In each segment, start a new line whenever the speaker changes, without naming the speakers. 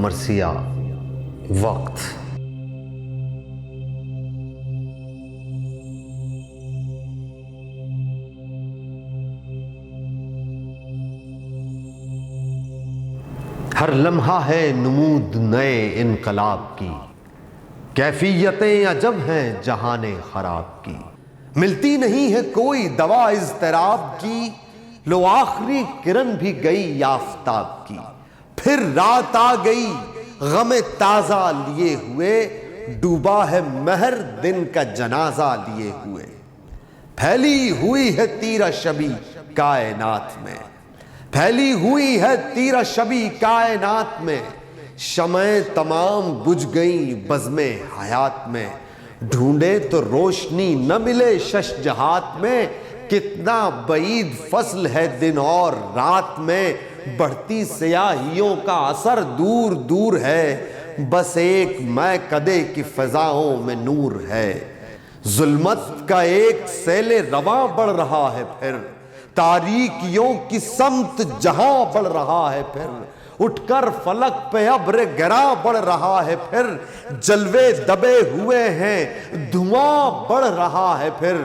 مرثیہ وقت۔ ہر لمحہ ہے نمود نئے انقلاب کی، کیفیتیں عجب ہیں جہان خراب کی۔ ملتی نہیں ہے کوئی دوا اضطراب کی، لو آخری کرن بھی گئی آفتاب کی۔ پھر رات آ گئی غم تازہ لیے ہوئے، ڈوبا ہے مہر دن کا جنازہ لیے ہوئے۔ پھیلی ہوئی ہے تیرہ شبی کائنات میں، پھیلی ہوئی ہے تیرہ شبی کائنات میں۔ شمعیں تمام بجھ گئیں بزم حیات میں، ڈھونڈے تو روشنی نہ ملے شش جہات میں۔ کتنا بعید فصل ہے دن اور رات میں، بڑھتی سیاہیوں کا اثر دور دور ہے، بس ایک میں کدے کی فضاؤں میں نور ہے۔ ظلمت کا ایک سیل رواں بڑھ رہا ہے، پھر تاریکیوں کی سمت جہاں بڑھ رہا ہے۔ پھر اٹھ کر فلک پہ ابر گراں بڑھ رہا ہے، پھر جلوے دبے ہوئے ہیں دھواں بڑھ رہا ہے۔ پھر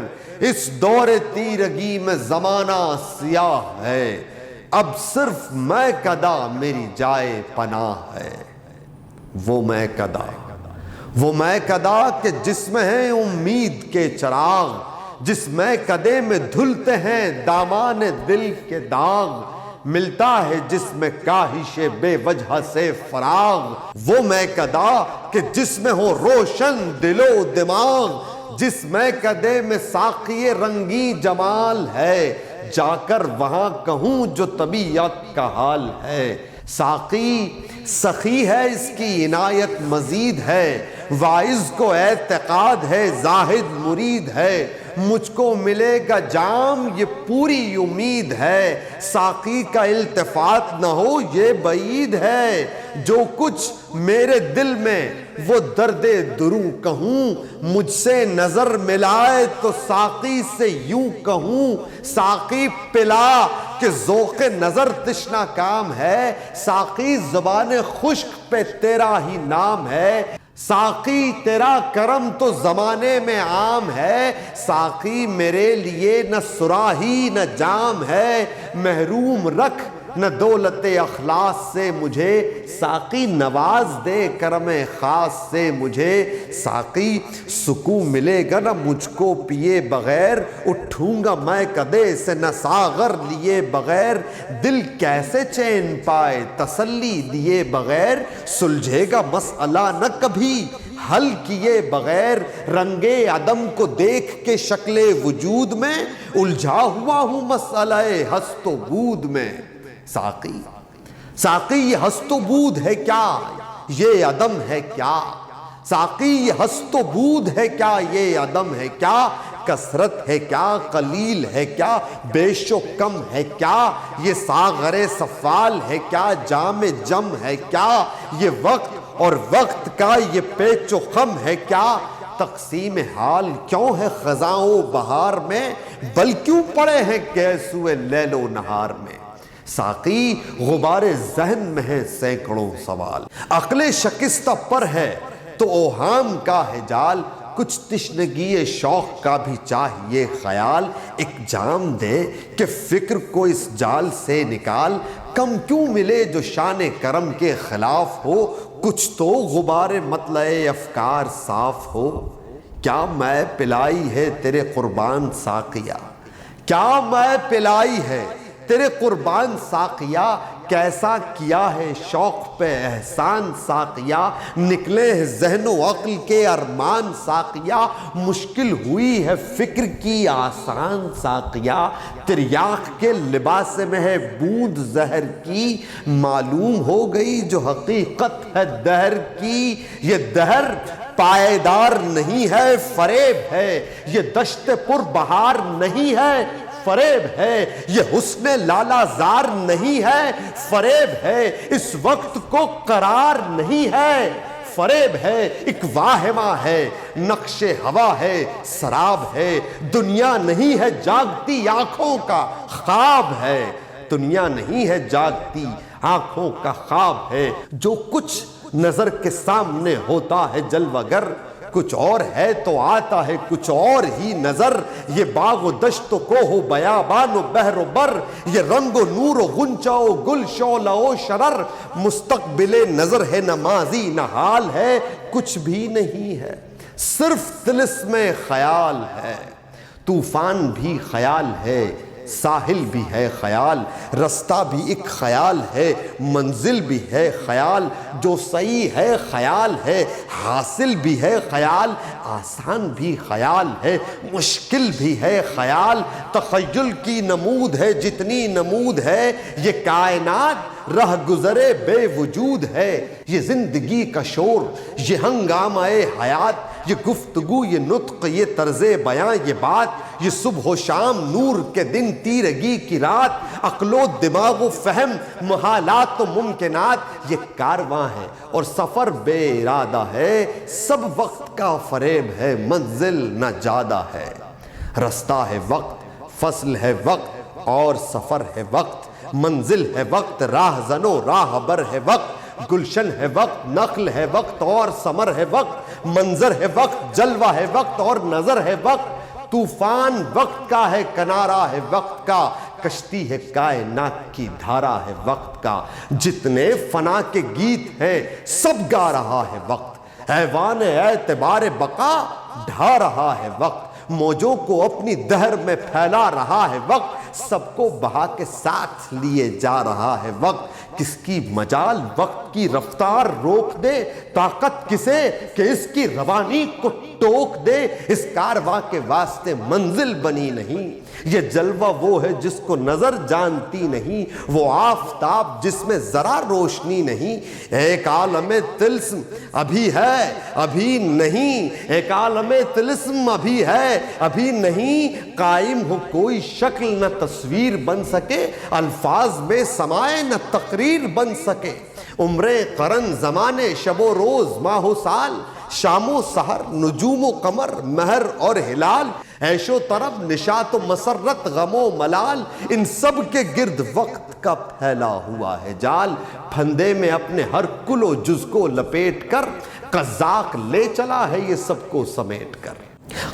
اس دور تیرگی میں زمانہ سیاہ ہے، اب صرف میں کدا میری جائے پناہ ہے۔ وہ میں کدا، وہ میں کدا کہ جس میں ہیں امید کے چراغ، جس میں کدے میں دھلتے ہیں دامان دل کے داغ۔ ملتا ہے جس میں کاہش بے وجہ سے فراغ، وہ میں کدا کہ جس میں ہو روشن دل و دماغ۔ جس میں کدے میں ساقی رنگی جمال ہے، جا کر وہاں کہوں جو طبیعت کا حال ہے۔ ساقی سخی ہے اس کی عنایت مزید ہے، واعظ کو اعتقاد ہے زاہد مرید ہے۔ مجھ کو ملے گا جام یہ پوری امید ہے، ساقی کا التفات نہ ہو یہ بعید ہے۔ جو کچھ میرے دل میں وہ درد دروں کہوں، مجھ سے نظر ملائے تو ساقی سے یوں کہوں۔ ساقی پلا کہ ذوق نظر تشنا کام ہے، ساقی زبان خشک پہ تیرا ہی نام ہے۔ ساقی تیرا کرم تو زمانے میں عام ہے، ساقی میرے لیے نہ صراحی نہ جام ہے۔ محروم رکھ نہ دولت اخلاص سے مجھے، ساقی نواز دے کرم خاص سے مجھے۔ ساقی سکون ملے گا نہ مجھ کو پیے بغیر، اٹھوں گا میں کدے سے نہ ساغر لیے بغیر۔ دل کیسے چین پائے تسلی دیے بغیر، سلجھے گا مسئلہ نہ کبھی حل کیے بغیر۔ رنگ عدم کو دیکھ کے شکل وجود میں، الجھا ہوا ہوں مسئلہ ہست و بود میں۔ ساقی ساقی یہ ہست و بود ہے کیا یہ عدم ہے کیا؟ ساقی یہ ہست و بود ہے کیا یہ عدم ہے کیا؟ کثرت ہے کیا قلیل ہے کیا بیش و کم ہے کیا؟ یہ ساغر سفال ہے کیا جام جم ہے کیا؟ یہ وقت اور وقت کا یہ پیچ و خم ہے کیا؟ تقسیم حال کیوں ہے خزاں و بہار میں، بل کیوں پڑے ہیں گیسوئے لیل و نہار میں؟ ساقی غبار ذہن میں ہے سینکڑوں سوال، عقل شکستہ پر ہے تو اوہام کا ہے جال۔ کچھ تشنگی شوق کا بھی چاہیے خیال، ایک جام دے کہ فکر کو اس جال سے نکال۔ کم کیوں ملے جو شان کرم کے خلاف ہو، کچھ تو غبار مطلع افکار صاف ہو۔ کیا میں پلائی ہے تیرے قربان ساقیہ، کیا میں پلائی ہے تیرے قربان ساقیہ؟ کیسا کیا ہے شوق پہ احسان ساقیہ، نکلے ہیں ذہن و عقل کے ارمان ساقیہ۔ مشکل ہوئی ہے فکر کی آسان ساقیہ، تریاق کے لباس میں ہے بوند زہر کی۔ معلوم ہو گئی جو حقیقت ہے دہر کی، یہ دہر پائیدار نہیں ہے فریب ہے، یہ دشت پر بہار نہیں ہے فریب ہے، یہ حسن لالا زار نہیں ہے فریب ہے، اس وقت کو قرار نہیں ہے فریب ہے۔ ایک واہمہ ہے نقش ہوا ہے سراب ہے، دنیا نہیں ہے جاگتی آنکھوں کا خواب ہے، دنیا نہیں ہے جاگتی آنکھوں کا خواب ہے، جو کچھ نظر کے سامنے ہوتا ہے جلوہ گر، کچھ اور ہے تو آتا ہے کچھ اور ہی نظر۔ یہ باغ و دشت و کوہ و بیابان و بحر و بر، یہ رنگ و نور و غنچہ و گل شعلہ و شرر، مستقبل نظر ہے نہ ماضی نہ حال ہے، کچھ بھی نہیں ہے صرف طلسم خیال ہے۔ طوفان بھی خیال ہے، ساحل بھی ہے خیال، رستہ بھی ایک خیال ہے، منزل بھی ہے خیال، جو صحیح ہے خیال ہے، حاصل بھی ہے خیال، آسان بھی خیال ہے، مشکل بھی ہے خیال۔ تخیل کی نمود ہے جتنی نمود ہے، یہ کائنات رہ گزرے بے وجود ہے۔ یہ زندگی کا شور، یہ ہنگامہ حیات، یہ گفتگو، یہ نطق، یہ طرز بیاں، یہ بات، یہ صبح و شام، نور کے دن، تیرگی کی رات، عقل و دماغ و فہم، محالات و ممکنات، یہ کارواں ہے اور سفر بے ارادہ ہے، سب وقت کا فریب ہے، منزل نہ جادہ ہے۔ رستہ ہے وقت، فصل ہے وقت اور سفر ہے وقت، منزل ہے وقت، راہ زنو راہ بر ہے وقت، گلشن ہے وقت، نخل ہے وقت اور ثمر ہے وقت، منظر ہے وقت، جلوہ ہے وقت اور نظر ہے وقت۔ طوفان وقت کا ہے، کنارہ ہے وقت کا، کشتی ہے کائنات کی، دھارا ہے وقت کا۔ جتنے فنا کے گیت ہیں سب گا رہا ہے وقت، ایوان اعتبار بقا ڈھا رہا ہے وقت، موجوں کو اپنی دہر میں پھیلا رہا ہے وقت، سب کو بہا کے ساتھ لیے جا رہا ہے وقت۔ کس کی مجال وقت کی رفتار روک دے، طاقت کسے کہ اس کی روانی کو ٹوک دے، اس کارواں کے واسطے منزل بنی نہیں۔ یہ جلوہ وہ ہے جس کو نظر جانتی نہیں، وہ آفتاب جس میں ذرا روشنی نہیں۔ ایک عالم طلسم ابھی ہے ابھی نہیں، ایک عالم طلسم ابھی ہے ابھی نہیں، قائم ہو کوئی شکل نہ تصویر بن سکے، الفاظ میں سمائے نہ تقریر بن سکے۔ عمریں قرن زمانے شب و روز ماہ و سال، شام و سحر نجوم و قمر مہر اور ہلال، عیش و طرب نشاط و مسرت غم و ملال، ان سب کے گرد وقت کا پھیلا ہوا ہے جال۔ پھندے میں اپنے ہر کل و جز کو لپیٹ کر، قزاق لے چلا ہے یہ سب کو سمیٹ کر۔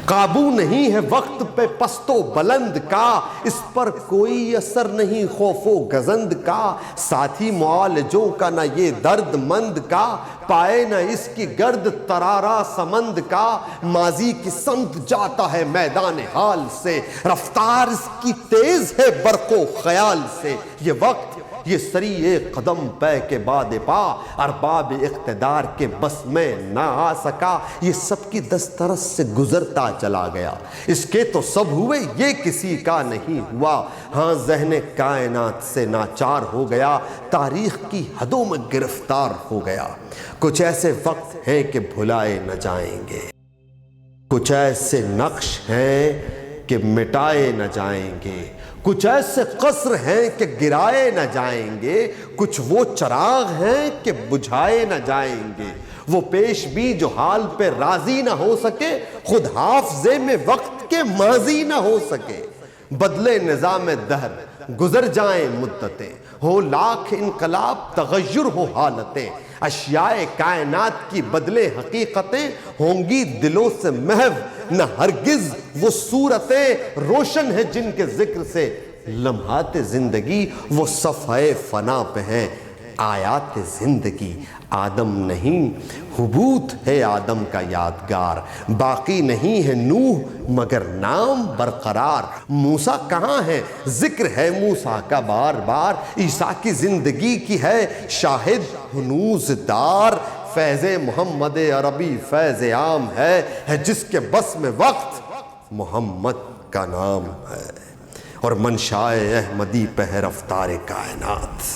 قابو نہیں ہے وقت پہ پست و بلند کا، اس پر کوئی اثر نہیں خوف و گزند کا، ساتھی معالجوں کا نہ یہ درد مند کا، پائے نہ اس کی گرد ترارا سمند کا، ماضی کی سمت جاتا ہے میدان حال سے، رفتار اس کی تیز ہے برق و خیال سے۔ یہ وقت یہ سری قدم پے کے بعد پا، ارباب اقتدار کے بس میں نہ آ سکا، یہ سب کی دسترس سے گزرتا چلا گیا، اس کے تو سب ہوئے یہ کسی کا نہیں ہوا۔ ہاں ذہن کائنات سے ناچار ہو گیا، تاریخ کی حدوں میں گرفتار ہو گیا۔ کچھ ایسے وقت ہیں کہ بھلائے نہ جائیں گے، کچھ ایسے نقش ہیں کہ مٹائے نہ جائیں گے، کچھ ایسے قصر ہیں کہ گرائے نہ جائیں گے، کچھ وہ چراغ ہیں کہ بجھائے نہ جائیں گے۔ وہ پیش بھی جو حال پہ راضی نہ ہو سکے، خود حافظے میں وقت کے ماضی نہ ہو سکے۔ بدلے نظام دہر گزر جائیں مدتیں، ہو لاکھ انقلاب تغیر ہو حالتیں، اشیاء کائنات کی بدلے حقیقتیں، ہوں گی دلوں سے محو نہ ہرگز وہ صورتیں، روشن ہے جن کے ذکر سے لمحات زندگی، وہ صفحے فنا پہ ہیں آیات زندگی۔ آدم نہیں حبوط ہے آدم کا یادگار، باقی نہیں ہے نوح مگر نام برقرار۔ موسیٰ کہاں ہے ذکر ہے موسیٰ کا بار بار، عیسیٰ کی زندگی کی ہے شاہد ہنوز دار۔ فیض محمد عربی فیض عام ہے جس کے بس میں وقت محمد کا نام ہے، اور منشائے احمدی پہ ہے رفتار کائنات،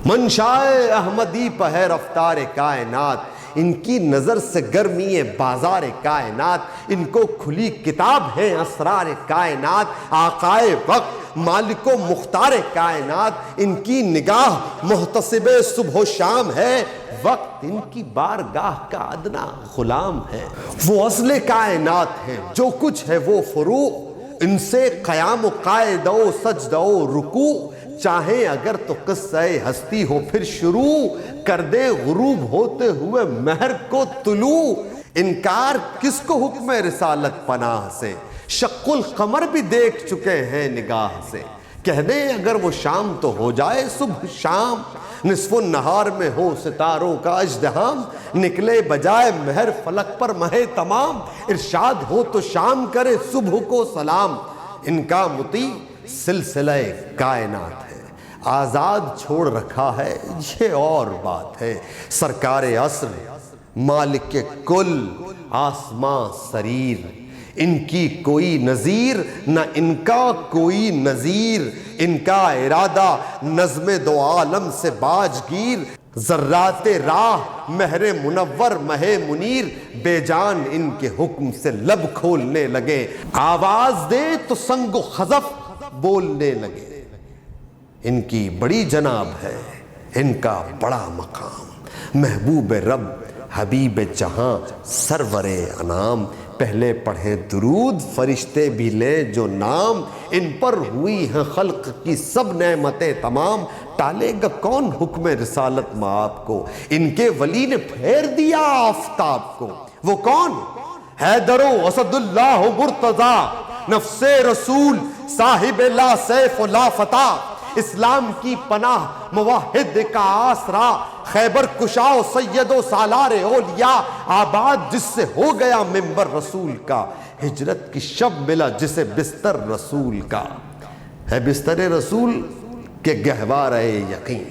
منشائے احمدی پہ ہے رفتار کائنات۔ ان کی نظر سے گرمی بازار کائنات، ان کو کھلی کتاب ہے اسرار کائنات۔ آقائے وقت مالک و مختار کائنات، ان کی نگاہ محتسب صبح و شام ہے، وقت ان کی بارگاہ کا ادنا غلام ہے۔ وہ اصل کائنات ہے، جو کچھ ہے وہ فروع، ان سے قیام و قاعدہ و سجدہ و رکوع، چاہیں اگر تو قصہ ہستی ہو پھر شروع، کر دے غروب ہوتے ہوئے مہر کو طلوع۔ انکار کس کو حکم رسالت پناہ سے، شق القمر بھی دیکھ چکے ہیں نگاہ سے۔ کہہ دیں اگر وہ شام تو ہو جائے صبح شام، نصف النہار میں ہو ستاروں کا اژدہام، نکلے بجائے مہر فلک پر ماہ تمام، ارشاد ہو تو شام کرے صبح کو سلام۔ ان کا مطیع سلسلہ کائنات ہے، آزاد چھوڑ رکھا ہے یہ اور بات ہے۔ سرکار عصر مالک کل آسماں سریر، ان کی کوئی نظیر نہ ان کا کوئی نظیر۔ ان کا ارادہ نظم دو عالم سے باج گیر، ذرات راہ مہر منور مہ منیر، بے جان ان کے حکم سے لب کھولنے لگے، آواز دے تو سنگ و خزف بولنے لگے۔ ان کی بڑی جناب ہے، ان کا بڑا مقام، محبوب رب حبیب جہاں سرور انام۔ پہلے پڑھیں درود فرشتے بھی لیں جو نام، ان پر ہوئی ہیں خلق کی سب نعمتیں تمام۔ ٹالے گا کون حکم رسالت مآب کو، ان کے ولی نے پھیر دیا آفتاب کو۔ وہ کون؟ حیدر و اسد اللہ مرتضیٰ، نفس رسول صاحب لا سیف و لا فتح، اسلام کی پناہ موحد کا آسرا، خیبر کشا و سید و سالار اولیاء، آباد جس سے ہو گیا منبر رسول کا، ہجرت کی شب ملا جسے بستر رسول کا۔ ہے بستر رسول کے گہوارہ یقین،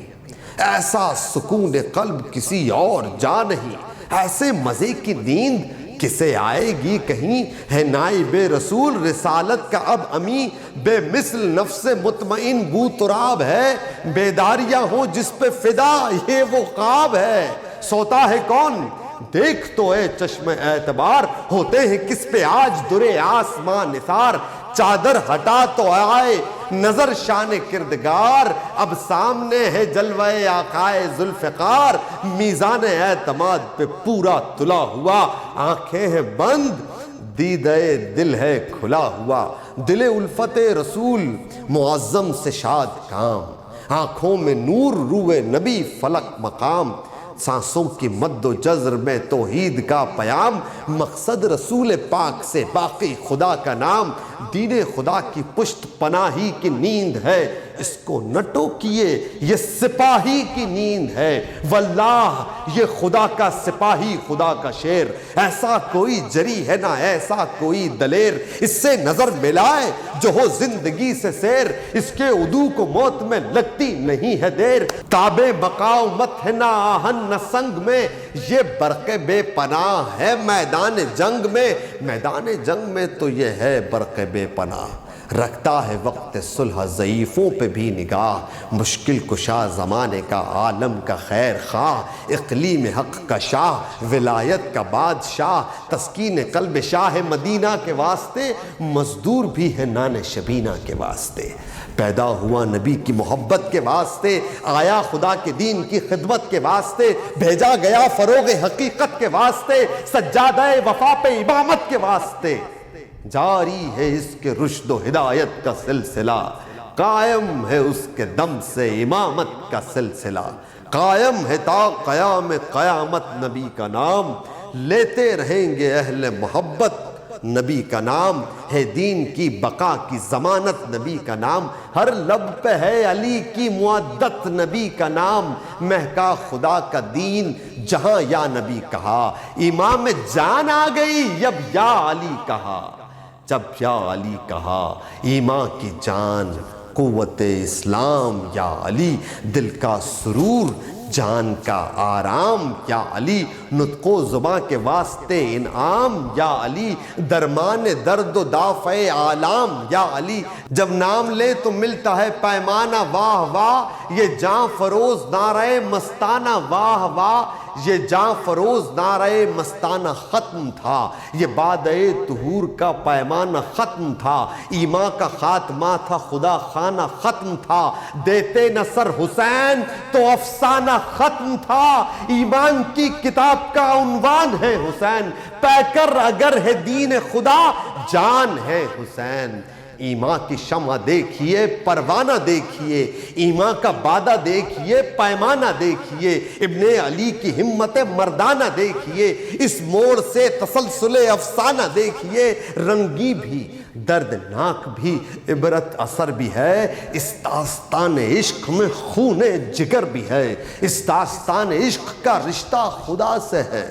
ایسا سکون قلب کسی اور جا نہیں، ایسے مزے کی نیند کسے آئے گی کہیں۔ ہے نائب رسول رسالت کا اب امی، بے مثل نفس مطمئن بو تراب ہے، بیداریاں ہوں جس پہ فدا یہ وہ خواب ہے۔ سوتا ہے کون؟ دیکھ تو اے چشم اعتبار، ہوتے ہیں کس پہ آج درے آسمان نثار۔ چادر ہٹا تو آئے نظر شان کردگار، اب سامنے ہے جلوہ آقائے ذوالفقار۔ میزان اعتماد پہ پورا تلا ہوا، آنکھیں ہیں بند دیدہ دل ہے کھلا ہوا۔ دل الفت رسول معظم سے شاد کام، آنکھوں میں نور روئے نبی فلک مقام۔ سانسوں کی مد و جزر میں توحید کا پیام، مقصد رسول پاک سے باقی خدا کا نام۔ دین خدا کی پشت پناہی کی نیند ہے، اس کو نہ ٹوکیے یہ سپاہی کی نیند ہے۔ واللہ یہ خدا کا سپاہی خدا کا شیر، ایسا کوئی جری ہے نہ ایسا کوئی دلیر، اس سے نظر ملائے جو ہو زندگی سے سیر، اس کے عدو کو موت میں لگتی نہیں ہے دیر۔ تابع بقاؤ مت ہے نہ آہن نہ سنگ میں، یہ برق بے پناہ ہے میدان جنگ میں۔ میدان جنگ میں تو یہ ہے برق بے پناہ، رکھتا ہے وقت صلح ضعیفوں پہ بھی نگاہ۔ مشکل کشا زمانے کا عالم کا خیر خواہ، اقلیم حق کا شاہ ولایت کا بادشاہ، تسکین قلب شاہ مدینہ کے واسطے، مزدور بھی ہے نان شبینہ کے واسطے۔ پیدا ہوا نبی کی محبت کے واسطے، آیا خدا کے دین کی خدمت کے واسطے، بھیجا گیا فروغ حقیقت کے واسطے، سجادہ وفا پہ امامت کے واسطے۔ جاری ہے اس کے رشد و ہدایت کا سلسلہ، قائم ہے اس کے دم سے امامت کا سلسلہ۔ قائم ہے تا قیام قیامت نبی کا نام، لیتے رہیں گے اہل محبت نبی کا نام۔ ہے دین کی بقا کی ضمانت نبی کا نام، ہر لب پہ ہے علی کی معدت نبی کا نام۔ مہکا خدا کا دین جہاں یا نبی کہا، امام جان آ گئی جب یا علی کہا۔ جب یا علی کہا ایمان کی جان، قوت اسلام یا علی، دل کا سرور جان کا آرام یا علی، نطق و زباں کے واسطے انعام یا علی، درمان درد و دافع عالم یا علی۔ جب نام لے تو ملتا ہے پیمانہ واہ واہ، یہ جاں فروز نعرہ مستانہ واہ واہ، یہ جاں فروز نعرہ مستانہ ختم تھا، یہ بادئ طہور کا پیمانہ ختم تھا، ایمان کا خاتمہ تھا خدا خانہ ختم تھا، دیتے نصر حسین تو افسانہ ختم تھا، ایمان کی کتاب کا عنوان ہے حسین، پیکر اگر ہے دین خدا جان ہے حسین۔ ایمان کی شمع دیکھیے، پروانہ دیکھیے، ایمان کا بادہ دیکھیے، پیمانہ دیکھیے، ابن علی کی ہمت مردانہ دیکھیے، اس موڑ سے تسلسل افسانہ دیکھیے، رنگی بھی دردناک بھی عبرت اثر بھی ہے، اس داستان عشق میں خون جگر بھی ہے، اس داستان عشق کا رشتہ خدا سے ہے،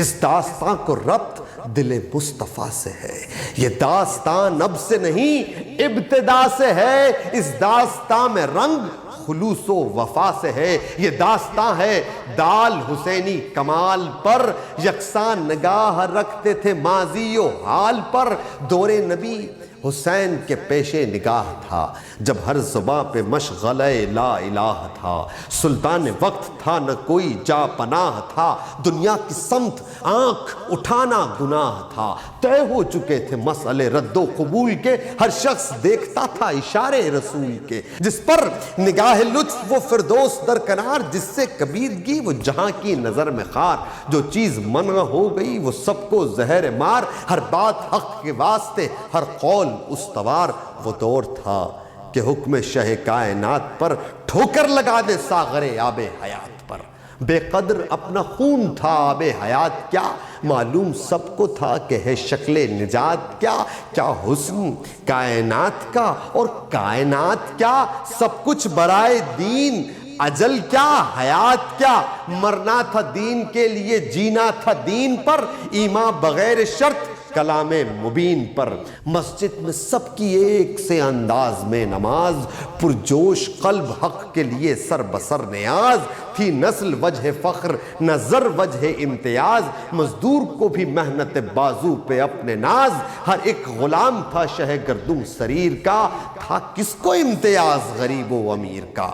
اس داستان کو ربط دل مصطفیٰ سے ہے، یہ داستان اب سے نہیں ابتدا سے ہے، اس داستان میں رنگ خلوص و وفا سے ہے، یہ داستان ہے دال حسینی کمال پر، یکساں نگاہ رکھتے تھے ماضی و حال پر، دور نبی حسین کے پیش نگاہ تھا، جب ہر زباں پہ مشغلہ لا الہ تھا، سلطان وقت تھا نہ کوئی جا پناہ تھا، دنیا کی سمت آنکھ اٹھانا گناہ تھا، طے ہو چکے تھے مسئلے رد و قبول کے، ہر شخص دیکھتا تھا اشارے رسول کے، جس پر نگاہ لطف وہ فردوس درکنار، جس سے کبیرگی وہ جہاں کی نظر میں خار، جو چیز منع ہو گئی وہ سب کو زہر مار، ہر بات حق کے واسطے ہر قول استوار، وہ دور تھا کہ حکم شہ کائنات پر ٹھوکر لگا دے ساغر آب حیات پر، بے قدر اپنا خون تھا آب حیات کیا، معلوم سب کو تھا کہ ہے شکل نجات کیا، کیا حسن کائنات کا اور کائنات کیا، سب کچھ برائے دین، اجل کیا حیات کیا، مرنا تھا دین کے لیے جینا تھا دین پر، ایمان بغیر شرط کلام مبین پر، مسجد میں سب کی ایک سے انداز میں نماز، پرجوش قلب حق کے لیے سر بسر نیاز، تھی نسل وجہ فخر نظر وجہ امتیاز، مزدور کو بھی محنت بازو پہ اپنے ناز، ہر ایک غلام تھا شہ گردوں سریر کا، تھا کس کو امتیاز غریب و امیر کا،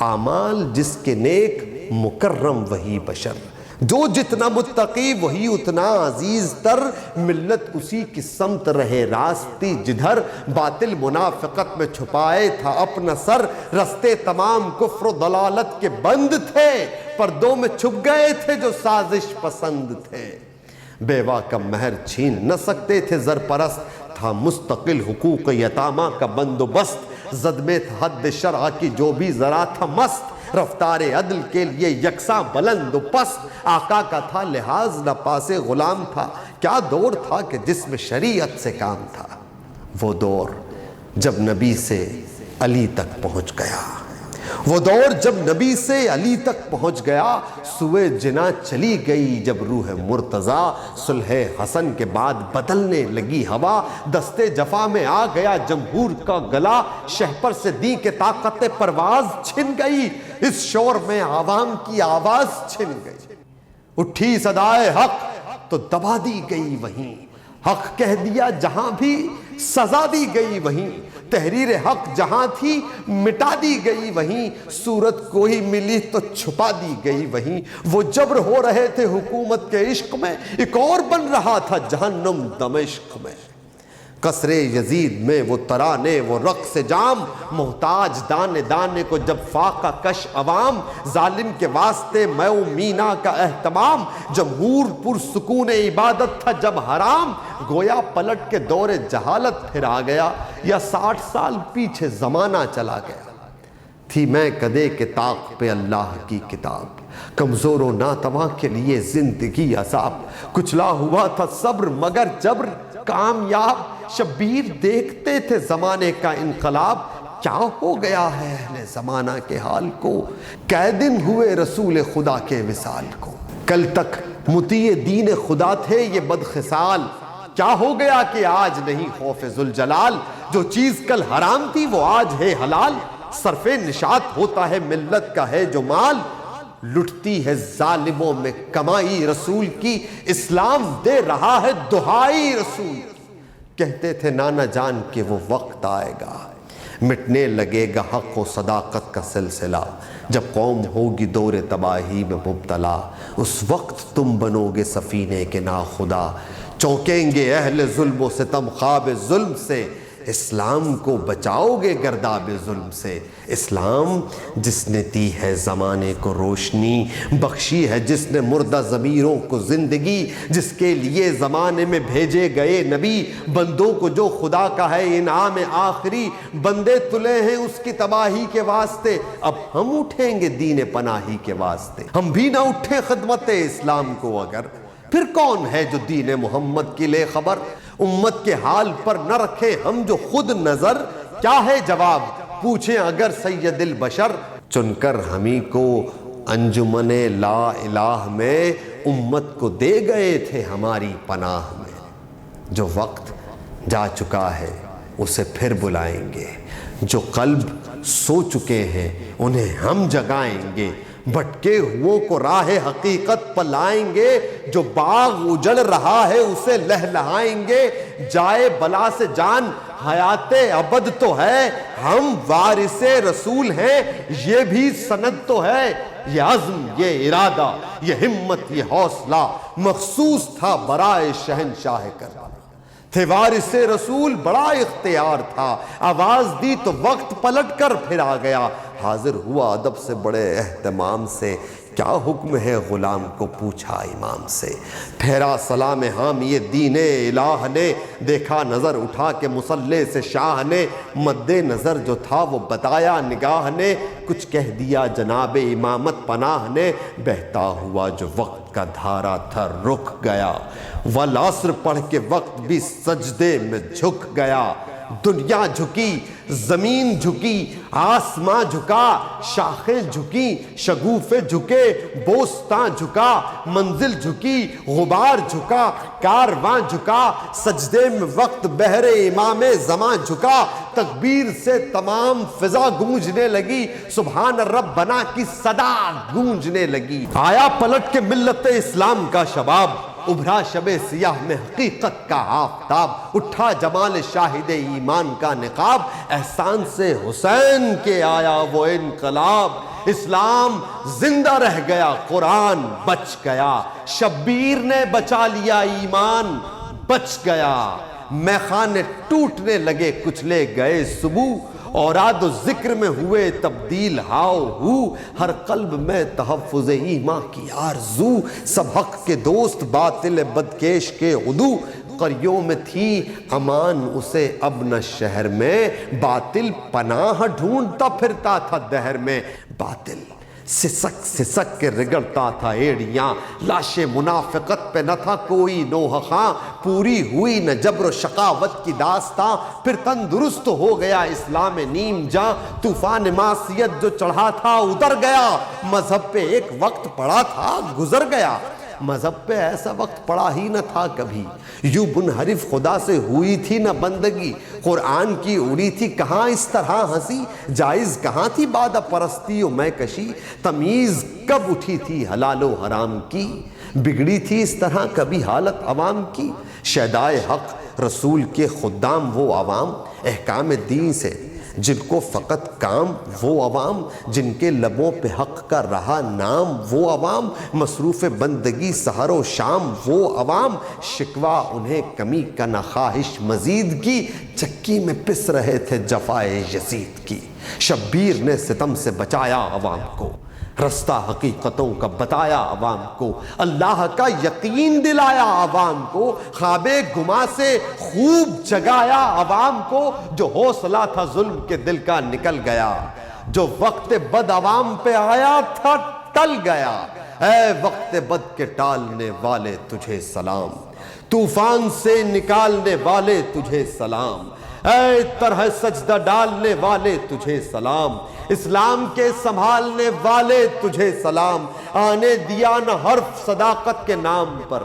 اعمال جس کے نیک مکرم وہی بشر، جو جتنا متقی وہی اتنا عزیز تر، ملت اسی کی سمت رہے راستی جدھر، باطل منافقت میں چھپائے تھا اپنا سر، رستے تمام کفر و ضلالت کے بند تھے، پردوں میں چھپ گئے تھے جو سازش پسند تھے، بیوہ کا مہر چھین نہ سکتے تھے زرپرست، تھا مستقل حقوق یتامہ کا بندوبست، زد میں تھا حد شرع کی جو بھی ذرا تھا مست، رفتار عدل کے لیے یکساں بلند و پست، آقا کا تھا لحاظ نہ پاس غلام تھا، کیا دور تھا کہ جس میں شریعت سے کام تھا، وہ دور جب نبی سے علی تک پہنچ گیا، وہ دور جب نبی سے علی تک پہنچ گیا، سوئے جنا چلی گئی جب روح مرتضیٰ، صلح حسن کے بعد بدلنے لگی ہوا، دستے جفا میں آ گیا جمہور کا گلا، شہپر سے دی کے طاقت پرواز چھن گئی، اس شور میں عوام کی آواز چھن گئی، اٹھی صدائے حق تو دبا دی گئی وہیں، حق کہہ دیا جہاں بھی سزا دی گئی وہیں، تحریر حق جہاں تھی مٹا دی گئی وہیں، صورت کوئی ملی تو چھپا دی گئی وہیں، وہ جبر ہو رہے تھے حکومت کے عشق میں، ایک اور بن رہا تھا جہنم دمشق میں، قصر یزید میں وہ ترانے وہ رقص جام، محتاج دانے دانے کو جب فاقہ کش عوام، ظالم کے واسطے میں و مینا کا اہتمام، جمہور پرسکون عبادت تھا جب حرام، گویا پلٹ کے دور جہالت پھر آ گیا، یا 60 سال پیچھے زمانہ چلا گیا، تھی میں کدے کے طاق پہ اللہ کی کتاب، کمزور و ناتواں کے لیے زندگی عذاب، کچلا ہوا تھا صبر مگر جبر کامیاب، شبیر دیکھتے تھے زمانے کا انقلاب، کیا ہو گیا ہے اہل زمانہ کے حال کو، کئے دن ہوئے رسول خدا کے وصال کو، کل تک مطیع دین خدا تھے یہ بدخصال، کیا ہو گیا کہ آج نہیں خوف ذوالجلال، جو چیز کل حرام تھی وہ آج ہے حلال، صرف نشاط ہوتا ہے ملت کا ہے جو مال، لٹتی ہے ظالموں میں کمائی رسول کی، اسلام دے رہا ہے دہائی رسول کی، کہتے تھے نانا جان کہ وہ وقت آئے گا، مٹنے لگے گا حق و صداقت کا سلسلہ، جب قوم ہوگی دور تباہی میں مبتلا، اس وقت تم بنو گے سفینے کے ناخدا، چونکیں گے اہل ظلم و ستم خواب ظلم سے، اسلام کو بچاؤ گے گرداب ظلم سے۔ اسلام جس نے دی ہے زمانے کو روشنی، بخشی ہے جس نے مردہ ضمیروں کو زندگی، جس کے لیے زمانے میں بھیجے گئے نبی، بندوں کو جو خدا کا ہے انعام آخری، بندے تلے ہیں اس کی تباہی کے واسطے، اب ہم اٹھیں گے دین پناہی کے واسطے۔ ہم بھی نہ اٹھیں خدمت اسلام کو اگر، پھر کون ہے جو دین محمد کی لے خبر؟ امت کے حال پر نہ رکھے ہم جو خود نظر، کیا ہے جواب پوچھیں اگر سید البشر؟ چن کر ہمیں کو انجمن لا الہ میں امت کو دے گئے تھے ہماری پناہ میں، جو وقت جا چکا ہے اسے پھر بلائیں گے، جو قلب سو چکے ہیں انہیں ہم جگائیں گے، بھٹکے ہو کو راہ حقیقت پر لائیں گے، جو باغ اجڑ رہا ہے اسے لہلہائیں گے، جائے بلا سے جان حیات ابد تو ہے، ہم وارث رسول ہیں یہ بھی سند تو ہے، یہ عزم یہ ارادہ یہ ہمت یہ حوصلہ مخصوص تھا برائے شہنشاہ کربلا۔ تھے وارث رسول بڑا اختیار تھا، آواز دی تو وقت پلٹ کر پھر آ گیا، حاضر ہوا ادب سے بڑے اہتمام سے، کیا حکم ہے غلام کو پوچھا امام سے، پھیرا سلام حامی دین الہ نے، دیکھا نظر اٹھا کے مصلے سے شاہ نے، مد نظر جو تھا وہ بتایا نگاہ نے، کچھ کہہ دیا جناب امامت پناہ نے، بہتا ہوا جو وقت کا دھارا تھا رک گیا، والعصر پڑھ کے وقت بھی سجدے میں جھک گیا، دنیا جھکی زمین جھکی آسماں جھکا، شاخیں جھکی شگوفے جھکے، بوستاں جھکا منزل جھکی، غبار جھکا کارواں جھکا، سجدے میں وقت بہر امام زمان جھکا، تکبیر سے تمام فضا گونجنے لگی، سبحان ربنا کی صدا گونجنے لگی، آیا پلٹ کے ملت اسلام کا شباب، ابھرا شب سیاہ میں حقیقت کا آفتاب، اٹھا جمال شاہد ایمان کا نقاب، احسان سے حسین کے آیا وہ انقلاب، اسلام زندہ رہ گیا قرآن بچ گیا، شبیر نے بچا لیا ایمان بچ گیا، میخانے ٹوٹنے لگے کچلے گئے صبح، اوراد و ذکر میں ہوئے تبدیل ہاؤ ہو، ہر قلب میں تحفظ ایمان کی آرزو، سب حق کے دوست باطل بدکیش کے عدو، قریوں میں تھی امان اسے اب نہ شہر میں، باطل پناہ ڈھونڈتا پھرتا تھا دہر میں، باطل سسک سسک کے رگڑتا تھا ایڑیاں، لاش منافقت پہ نہ تھا کوئی نوح خاں، پوری ہوئی نہ جبر و شقاوت کی داستاں، پھر تندرست ہو گیا اسلام نیم جاں، طوفان معصیت جو چڑھا تھا اتر گیا، مذہب پہ ایک وقت پڑا تھا گزر گیا، مذہب پہ ایسا وقت پڑا ہی نہ تھا کبھی، یوں منحرف خدا سے ہوئی تھی نہ بندگی، قرآن کی اڑی تھی کہاں اس طرح ہنسی، جائز کہاں تھی بادہ پرستی و میں کشی، تمیز کب اٹھی تھی حلال و حرام کی، بگڑی تھی اس طرح کبھی حالت عوام کی، شہدائے حق رسول کے خدام وہ عوام، احکام دین سے جن کو فقط کام وہ عوام، جن کے لبوں پہ حق کا رہا نام وہ عوام، مصروف بندگی سحر و شام وہ عوام، شکوہ انہیں کمی کا نہ خواہش مزید کی، چکی میں پس رہے تھے جفائے یزید کی، شبیر نے ستم سے بچایا عوام کو، رستہ حقیقتوں کا بتایا عوام کو، اللہ کا یقین دلایا عوام کو، خواب گما سے خوب جگایا عوام کو، جو حوصلہ تھا ظلم کے دل کا نکل گیا، جو وقت بد عوام پہ آیا تھا ٹل گیا، اے وقت بد کے ٹالنے والے تجھے سلام، طوفان سے نکالنے والے تجھے سلام، اے طرح سجدہ ڈالنے والے تجھے سلام، اسلام کے سنبھالنے والے تجھے سلام، آنے دیا نہ حرف صداقت کے نام پر،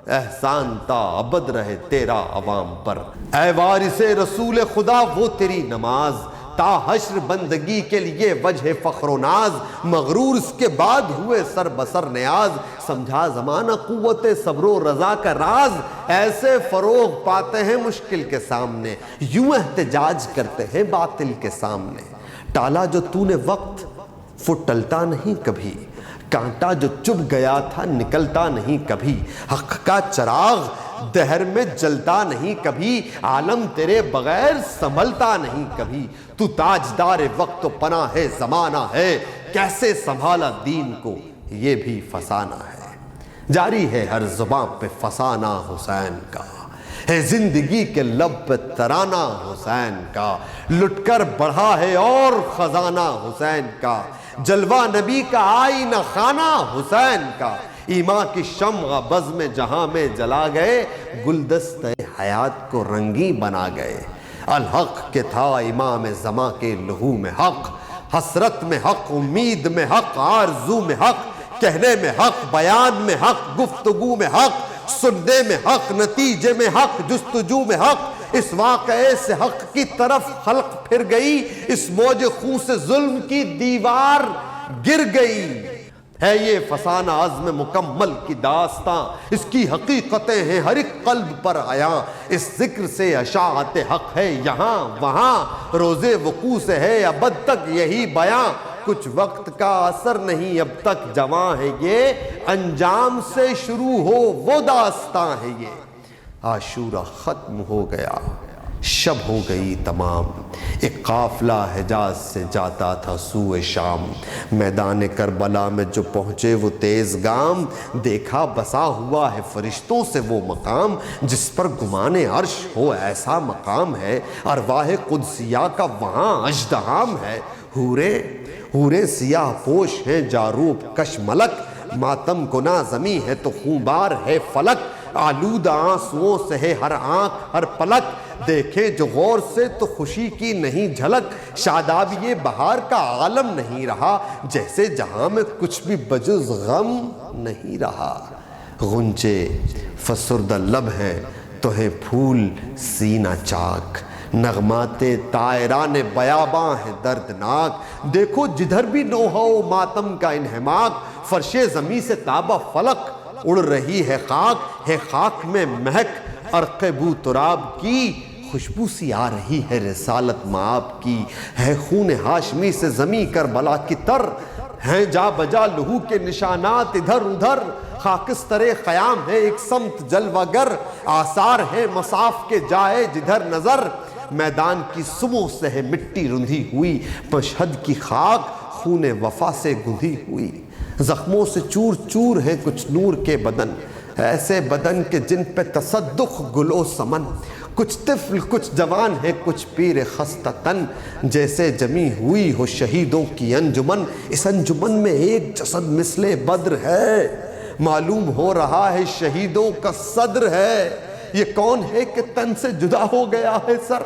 احسان تا ابد رہے تیرا عوام پر، اے وارث رسول خدا وہ تیری نماز، تا حشر بندگی کے لیے وجہ فخر و ناز، مغرور اس کے بعد ہوئے سر بسر نیاز، سمجھا زمانہ قوت صبر و رضا کا راز، ایسے فروغ پاتے ہیں مشکل کے سامنے، یوں احتجاج کرتے ہیں باطل کے سامنے، ٹالا جو تو نے وقت وہ ٹلتا نہیں کبھی، کانٹا جو چبھ گیا تھا نکلتا نہیں کبھی، حق کا چراغ دہر میں جلتا نہیں کبھی، عالم تیرے بغیر سنبھلتا نہیں کبھی، تو تاجدار وقت و پناہ ہے زمانہ ہے، کیسے سنبھالا دین کو یہ بھی فسانہ ہے۔ جاری ہے ہر زباں پہ فسانہ حسین کا، ہے زندگی کے لب پہ ترانہ حسین کا، لٹ کر بڑھا ہے اور خزانہ حسین کا، جلوہ نبی کا آئینہ خانہ حسین کا، ایمان کی شمع بزم جہاں میں جلا گئے، گلدستہ حیات کو رنگی بنا گئے، الحق کے تھا امام زماں کے لہو میں حق، حسرت میں حق، امید میں حق، آرزو میں حق، کہنے میں حق، بیان میں حق، گفتگو میں حق، سننے میں حق، نتیجے میں حق، جستجو میں حق، اس واقعے سے حق کی طرف خلق پھر گئی، اس موج خون سے ظلم کی دیوار گر گئی، ہے یہ فسانہ عزم مکمل کی داستاں، اس کی حقیقتیں ہیں ہر ایک قلب پر عیاں، اس ذکر سے اشاعت حق ہے یہاں وہاں، روز وقوع سے ہے ابد تک یہی بیاں، کچھ وقت کا اثر نہیں اب تک جواں ہے یہ، انجام سے شروع ہو وہ داستاں ہے یہ، عاشورہ ختم ہو گیا شب ہو گئی تمام، ایک قافلہ حجاز سے جاتا تھا سوئے شام، میدان کربلا میں جو پہنچے وہ تیز گام، دیکھا بسا ہوا ہے فرشتوں سے وہ مقام، جس پر گمان عرش ہو ایسا مقام ہے، ارواح قدسیہ کا وہاں اژدہام ہے، حوریں سیاہ پوش ہیں جاروب کش ملک، ماتم گنا زمیں ہے تو خونبار ہے فلک، آلودہ آنسوؤں سے ہے ہر آنکھ ہر پلک، دیکھے جو غور سے تو خوشی کی نہیں جھلک، شاداب یہ بہار کا عالم نہیں رہا، جیسے جہاں میں کچھ بھی بجز غم نہیں رہا، غنچے فسردہ لب ہیں تو ہے پھول سینہ چاک، نغمات طائران بیاباں ہے دردناک، دیکھو جدھر بھی نوحہ و ماتم کا انہماک، فرش زمیں سے تابہ فلک اڑ رہی ہے خاک میں مہک عرق بو تراب کی، خوشبو سی آ رہی ہے رسالت مآب کی، ہے خون ہاشمی سے زمیں کربلا کی تر، ہیں جا بجا لہو کے نشانات ادھر ادھر، خاکستر خیام ہے ایک سمت جلوہ گر، آثار ہے مصاف کے جائے جدھر نظر، میدان کی سموں سے ہے مٹی رندھی ہوئی، مشہد کی خاک خون وفا سے گندھی ہوئی، زخموں سے چور چور ہیں کچھ نور کے بدن، ایسے بدن کے جن پہ تصدق گل و سمن، کچھ طفل کچھ جوان ہے کچھ پیر خستہ تن، جیسے جمی ہوئی ہو شہیدوں کی انجمن، اس انجمن میں ایک جسد مثل بدر ہے، معلوم ہو رہا ہے شہیدوں کا صدر ہے، یہ کون ہے کہ تن سے جدا ہو گیا ہے سر،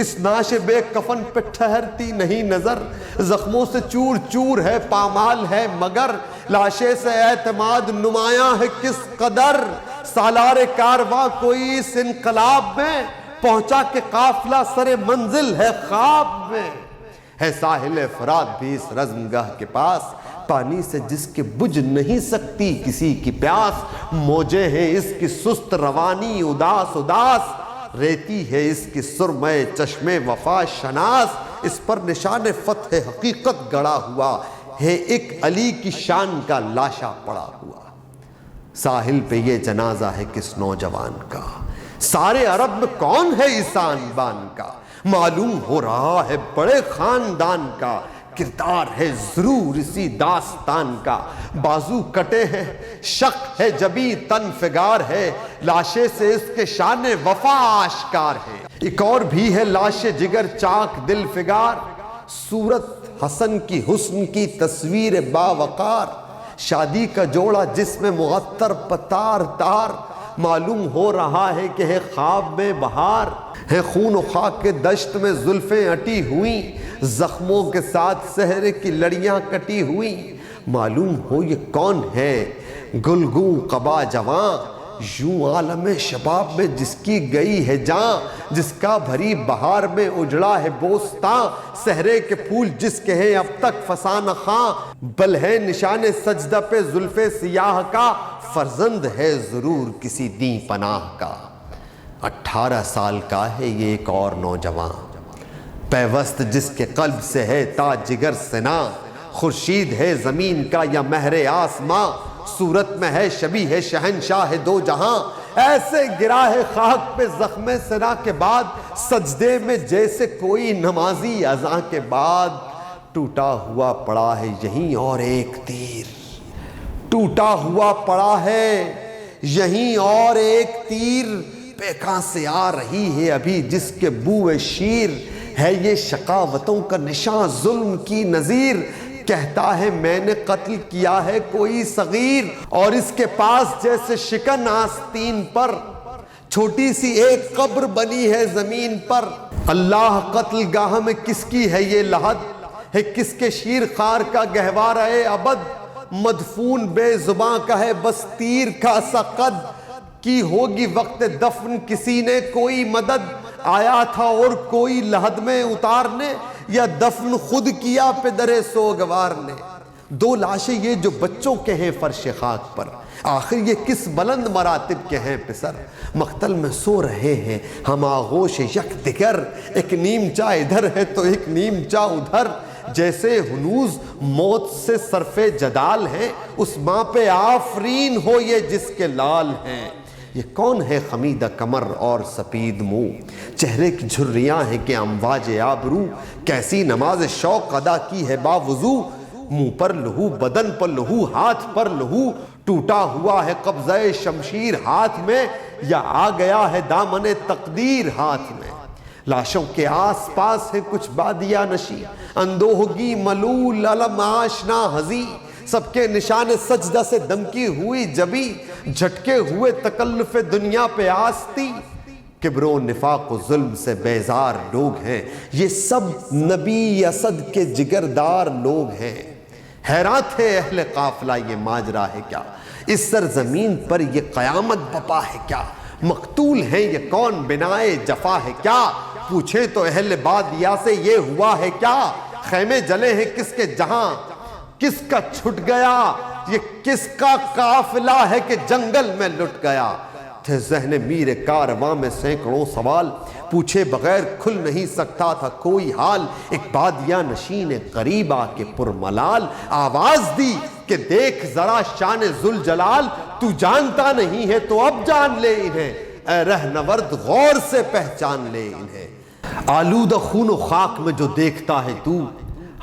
اس ناش بے کفن پہ ٹھہرتی نہیں نظر، زخموں سے چور چور ہے پامال ہے مگر، لاشے سے اعتماد نمایاں ہے کس قدر، سالار کارواں کوئی اس انقلاب میں، پہنچا کہ قافلہ سر منزل ہے خواب میں، ہے ساحل فرات بھی اس رزمگاہ کے پاس، پانی سے جس کے بجھ نہیں سکتی کسی کی پیاس، موجیں ہیں اس کی سست روانی اداس اداس، ریتی ہے اس کی سرمے چشمے وفا شناس، اس پر نشان فتح حقیقت گڑا ہوا ہے، ایک علی کی شان کا لاشا پڑا ہوا، ساحل پہ یہ جنازہ ہے کس نوجوان کا، سارے عرب میں کون ہے اس آنبان کا، معلوم ہو رہا ہے بڑے خاندان کا، کردار ہے ضرور اسی داستان کا، بازو کٹے ہیں شق ہے جبی تن فگار ہے، لاشے سے اس کے شان وفا آشکار ہے، ایک اور بھی ہے لاش جگر چاک دل فگار، صورت حسن کی حسن کی تصویر باوقار، شادی کا جوڑا جس میں معطر پتار تار، معلوم ہو رہا ہے کہ ہے خواب میں بہار، ہے خون و خاک کے دشت میں زلفیں اٹی ہوئیں، زخموں کے ساتھ صحرے کی لڑیاں کٹی ہوئیں، معلوم ہو یہ کون ہے گلگوں قبا جواں، یوں عالم شباب میں جس کی گئی ہے جاں، جس کا بھری بہار میں اجڑا ہے بوستاں، صحرے کے پھول جس کے ہیں اب تک فسانہ خاں، بل ہے نشان سجدہ پہ زلف سیاہ کا، فرزند ہے ضرور کسی دیں پناہ کا، 18 سال کا ہے یہ ایک اور نوجوان، پیوست جس کے قلب سے ہے تا جگر سنا، خورشید ہے زمین کا یا مہر آسماں، صورت میں ہے شبیہ شہنشاہ دو جہاں، ایسے گرا ہے خاک پہ زخم سنا کے بعد، سجدے میں جیسے کوئی نمازی اذان کے بعد، ٹوٹا ہوا پڑا ہے یہیں اور ایک تیر، ٹوٹا ہوا پڑا ہے یہیں اور ایک تیر، پیکاں سے آ رہی ہے ابھی جس کے بوئے شیر، ہے یہ شقاوتوں کا نشاں ظلم کی نظیر، کہتا ہے میں نے قتل کیا ہے کوئی صغیر، اور اس کے پاس جیسے شکن آستین پر چھوٹی سی ایک قبر بنی ہے زمین پر۔ اللہ قتل گاہ میں کس کی ہے یہ لحد، ہے کس کے شیر خار کا گہوارہ ابد، مدفون بے زباں کا ہے بس تیر کا سا قد، کی ہوگی وقت دفن کسی نے کوئی مدد، آیا تھا اور کوئی لحد میں اتارنے، یا دفن خود کیا پدر سوگوار نے۔ دو لاشیں یہ جو بچوں کے ہیں فرش خاک پر، آخر یہ کس بلند مراتب کے ہیں پسر، مقتل میں سو رہے ہیں ہم آغوش یک دگر، ایک نیم چا ادھر ہے تو ایک نیم چا ادھر، جیسے ہنوز موت سے صرف جدال ہیں، اس ماں پہ آفرین ہو یہ جس کے لال ہیں۔ یہ کون ہے خمیدہ کمر اور سپید منہ، چہرے کی جھریاں ہیں کہ امواج آبرو، کیسی نماز شوق ادا کی ہے باوضو، منہ پر لہو بدن پر لہو ہاتھ پر لہو، ٹوٹا ہوا ہے قبضہ شمشیر ہاتھ میں، یا آ گیا ہے دامن تقدیر ہاتھ میں۔ لاشوں کے آس پاس ہے کچھ بادیہ نشی، اندوہگی ملول علم آشنا ہزی، سب کے نشان سجدہ سے دمکی ہوئی جبی، جھٹکے ہوئے تکلف دنیا پہ آستی، کبر و نفاق و ظلم سے بیزار لوگ ہیں، یہ سب نبی اسد کے جگردار لوگ ہیں۔ حیران تھے اہل قافلہ یہ ماجرا ہے کیا، اس سرزمین پر یہ قیامت بپا ہے کیا، مقتول ہیں یہ کون بنائے جفا ہے کیا، پوچھیں تو اہل بادیہ سے یہ ہوا ہے کیا، خیمے جلے ہیں کس کے جہاں کس کا چھٹ گیا، یہ کس کا قافلہ ہے کہ جنگل میں لٹ گیا۔ تھے ذہن میر کارواں میں سینکڑوں سوال، پوچھے بغیر کھل نہیں سکتا تھا کوئی حال، ایک بادیہ نشین قریب آ کے پرملال آواز دی کہ دیکھ ذرا شان ذوالجلال، تو جانتا نہیں ہے تو اب جان لے انہیں، اے رہنورد غور سے پہچان لے انہیں۔ آلودہ خون و خاک میں جو دیکھتا ہے تو،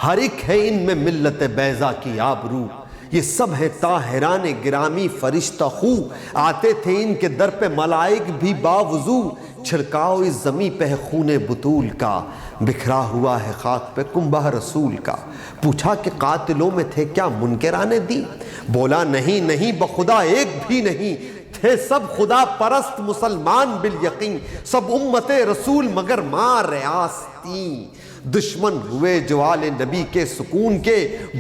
ہر ایک ہے ان میں ملت بیضا کی آبرو، یہ سب ہے طاہران گرامی فرشتہ خو، آتے تھے ان کے در پہ ملائک بھی باوضو، چھڑکاؤ اس زمیں پہ خون بطول کا، بکھرا ہوا ہے خاک پہ کنبہ رسول کا۔ پوچھا کہ قاتلوں میں تھے کیا منکران دی، بولا نہیں نہیں بخدا ایک بھی نہیں، تھے سب خدا پرست مسلمان بالیقین، سب امت رسول مگر ماں ریاستی، دشمن ہوئے جو آل نبی کے سکون کے،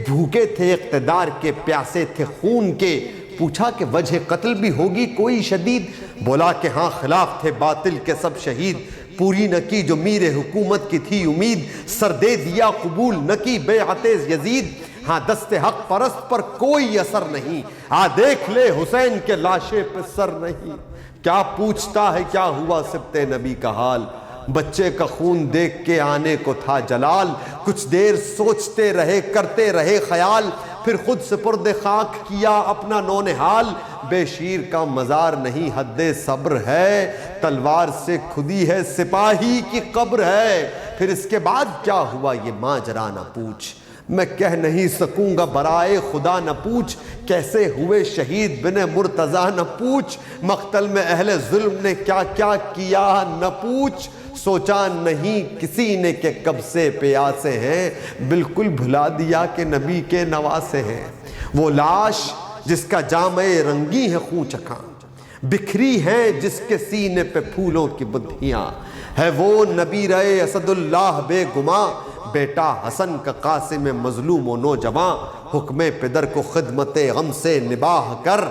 بھوکے تھے اقتدار کے پیاسے تھے خون کے۔ پوچھا کہ وجہ قتل بھی ہوگی کوئی شدید، بولا کہ ہاں خلاف تھے باطل کے سب شہید، پوری نہ کی جو میر حکومت کی تھی امید، سر دے دیا قبول نہ کی بیعت یزید، ہاں دست حق پرست پر کوئی اثر نہیں، دیکھ لے حسین کے لاشے پہ سر نہیں۔ کیا پوچھتا ہے کیا ہوا سبت نبی کا حال، بچے کا خون دیکھ کے آنے کو تھا جلال، کچھ دیر سوچتے رہے کرتے رہے خیال، پھر خود سپرد خاک کیا اپنا نونہال، بے شیر کا مزار نہیں حد صبر ہے، تلوار سے کھدی ہے سپاہی کی قبر ہے۔ پھر اس کے بعد کیا ہوا یہ ماجرا نہ پوچھ، میں کہہ نہیں سکوں گا برائے خدا نہ پوچھ، کیسے ہوئے شہید بن مرتضیٰ نہ پوچھ، مقتل میں اہل ظلم نے کیا کیا کیا نہ پوچھ، سوچا نہیں کسی نے کہ کب سے پیاسے ہیں، بالکل بھلا دیا کہ نبی کے نواسے ہیں۔ وہ لاش جس کا جامع رنگی ہے خون چکھاں، بکھری ہے جس کے سینے پہ پھولوں کی بدھیاں، ہے وہ نبی رہے اسد اللہ بے گماں، بیٹا حسن کا قاسم مظلوم و نوجواں، حکم پدر کو خدمت غم سے نباہ کر،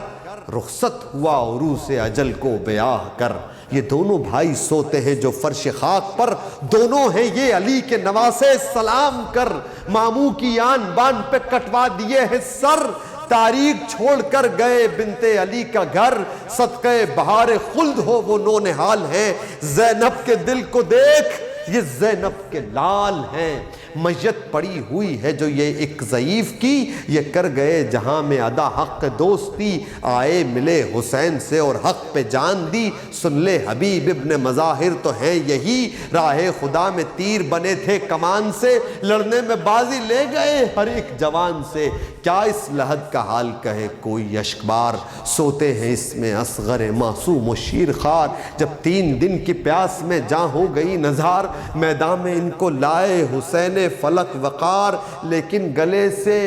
رخصت ہوا عروس اجل کو بیاہ کر۔ یہ دونوں بھائی سوتے ہیں جو فرش خاک پر، دونوں ہیں یہ علی کے نواسے سلام کر، ماموں کی آن بان پہ کٹوا دیے ہیں سر، تاریخ چھوڑ کر گئے بنت علی کا گھر، صدقہ بہار خلد ہو وہ نونہال ہیں، زینب کے دل کو دیکھ یہ زینب کے لال ہیں، میت پڑی ہوئی ہے جو یہ ایک ضعیف کی، یہ کر گئے جہاں میں ادا حق دوستی، آئے ملے حسین سے اور حق پہ جان دی، سن لے حبیب ابن مظاہر تو ہیں یہی، راہ خدا میں تیر بنے تھے کمان سے، لڑنے میں بازی لے گئے ہر ایک جوان سے، کیا اس لحد کا حال کہے کوئی اشکبار، سوتے ہیں اس میں اصغر معصوم و شیر خار، جب 3 دن کی پیاس میں جاں ہو گئی نزار، میدان میں ان کو لائے حسین فلک وقار، لیکن گلے سے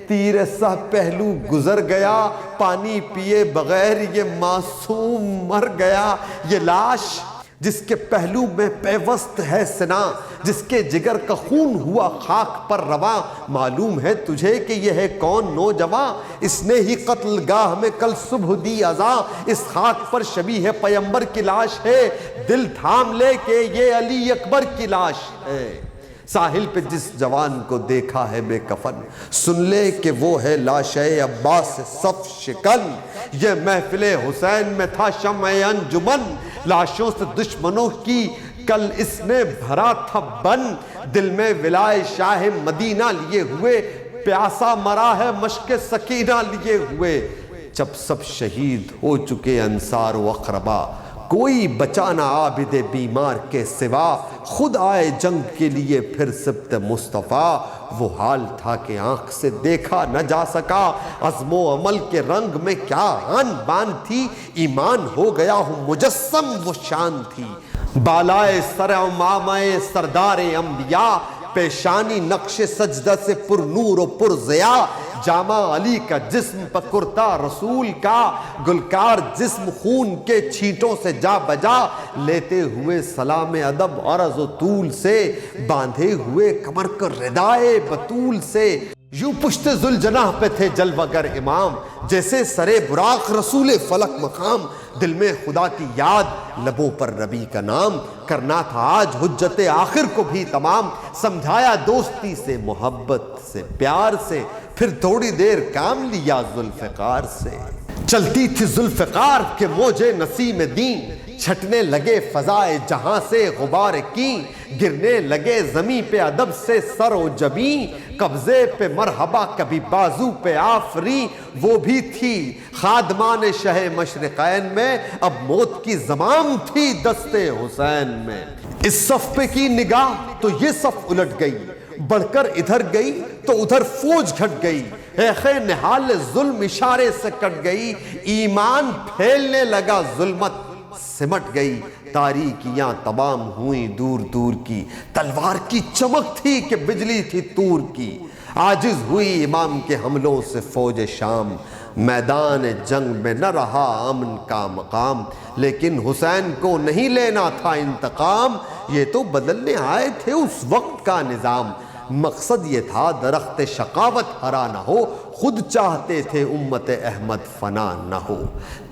تیر سہ پہلو گزر گیا، پانی پیے بغیر یہ معصوم مر گیا، یہ لاش جس کے پہلو میں پیوست ہے سنا، جس کے جگر کا خون ہوا خاک پر رواں، معلوم ہے تجھے کہ یہ ہے کون نوجواں، اس نے ہی قتل گاہ میں کل صبح دی اذاں، اس خاک پر شبیہ پیمبر کی لاش ہے، دل تھام لے کہ یہ علی اکبر کی لاش ہے، ساحل پہ جس جوان کو دیکھا ہے بے کفن، سن لے کہ وہ ہے لاش عباس صف شکن، یہ محفل حسین میں تھا شمع انجمن، لاشوں سے دشمنوں کی کل اس نے بھرا تھا بن، دل میں ولائے شاہ مدینہ لیے ہوئے، پیاسا مرا ہے مشق سکینہ لیے ہوئے، جب سب شہید ہو چکے انصار و اقربا، کوئی بچا نہ عابد بیمار کے سوا، خود آئے جنگ کے لیے پھر سبت مصطفیٰ، وہ حال تھا کہ آنکھ سے دیکھا نہ جا سکا، عزم و عمل کے رنگ میں کیا آن بان تھی، ایمان ہو گیا ہوں مجسم وہ شان تھی، بالائے سر امامہ سردار انبیاء، پیشانی نقش سجدہ سے پر نور و پر ضیاء، جامع علی کا جسم پر کرتا رسول کا، گلکار جسم خون کے چھینٹوں سے جا بجا، لیتے ہوئے سلام ادب عرض و طول سے، باندھے ہوئے کمر کو ردائے بطول سے، یوں پشت ذوالجناح پہ تھے جلوگر امام، جیسے سرے براق رسول فلک مقام، دل میں خدا کی یاد لبوں پر نبی کا نام، کرنا تھا آج حجت آخر کو بھی تمام، سمجھایا دوستی سے محبت سے پیار سے، پھر تھوڑی دیر کام لیا ذوالفقار سے، چلتی تھی ذوالفقار کے موجے نسیم دین، چھٹنے لگے فضائے جہاں سے غبار کی، گرنے لگے زمین پہ ادب سے سر و جبیں، قبضے پہ مرحبا کبھی بازو پہ آفری، وہ بھی تھی خادمان شہ مشرقین میں، اب موت کی زمام تھی دست حسین میں، اس صف پہ کی نگاہ تو یہ صف الٹ گئی، بڑھ کر ادھر گئی تو ادھر فوج گھٹ گئی، ایخ نحال ظلم اشارے سے کٹ گئی، ایمان پھیلنے لگا ظلمت سمٹ گئی، تاریکیاں تمام ہوئیں دور دور کی، تلوار کی چمک تھی کہ بجلی تھی تور کی، عاجز ہوئی امام کے حملوں سے فوج شام، میدان جنگ میں نہ رہا امن کا مقام، لیکن حسین کو نہیں لینا تھا انتقام، یہ تو بدلنے آئے تھے اس وقت کا نظام، مقصد یہ تھا درخت شقاوت ہرا نہ ہو، خود چاہتے تھے امت احمد فنا نہ ہو،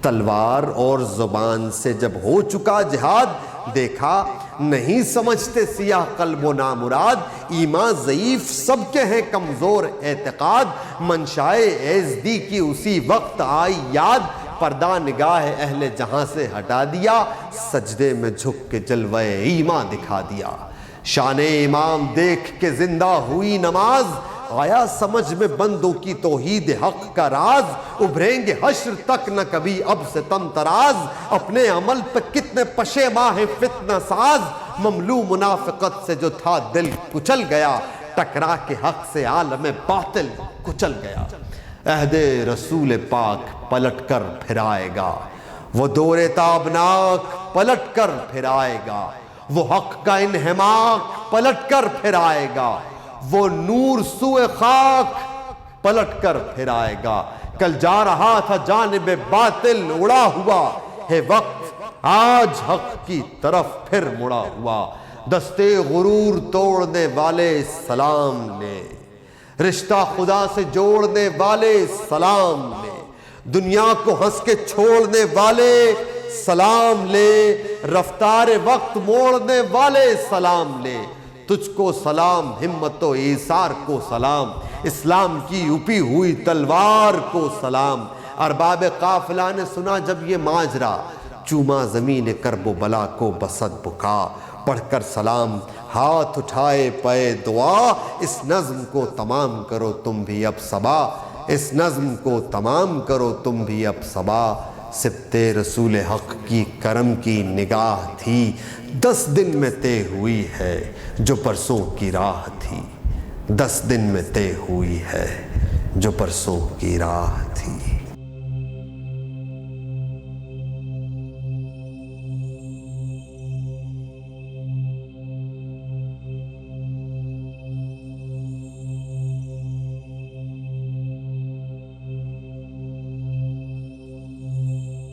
تلوار اور زبان سے جب ہو چکا جہاد، دیکھا نہیں سمجھتے سیاہ قلب و نامراد، ایمان ضعیف سب کے ہیں کمزور اعتقاد، منشائے ایزدی کی اسی وقت آئی یاد، پردہ نگاہ اہل جہاں سے ہٹا دیا، سجدے میں جھک کے جلوہ ایمان دکھا دیا، شان امام دیکھ کے زندہ ہوئی نماز، آیا سمجھ میں بندوں کی توحید حق کا راز، ابھریں گے حشر تک نہ کبھی اب سے تم تراز، اپنے عمل پہ کتنے پشیماں ہیں فتنہ ساز، مملو منافقت سے جو تھا دل کچل گیا، ٹکرا کے حق سے عالم باطل کچل گیا، عہد رسول پاک پلٹ کر پھر آئے گا، وہ دور تابناک پلٹ کر پھر آئے گا، وہ حق کا انہماک پلٹ کر پھر آئے گا، وہ نور سوئے خاک پلٹ کر پھر آئے گا، کل جا رہا تھا جانب باطل اڑا ہوا ہے وقت، آج حق کی طرف پھر مڑا ہوا، دستے غرور توڑنے والے سلام لے، رشتہ خدا سے جوڑنے والے سلام لے، دنیا کو ہنس کے چھوڑنے والے سلام لے، رفتار وقت موڑنے والے سلام لے، تجھ کو سلام ہمت و ایثار کو سلام، اسلام کی اپی ہوئی تلوار کو سلام، ارباب قافلہ نے سنا جب یہ ماجرا، چوما زمین کرب و بلا کو بسد بکا، پڑھ کر سلام ہاتھ اٹھائے پے دعا، اس نظم کو تمام کرو تم بھی اب صبا، اس نظم کو تمام کرو تم بھی اب صبا۔ سبت رسول حق کی کرم کی نگاہ تھی، 10 دن میں طے ہوئی ہے جو پرسوں کی راہ تھی، 10 دن میں طے ہوئی ہے جو پرسوں کی راہ تھی۔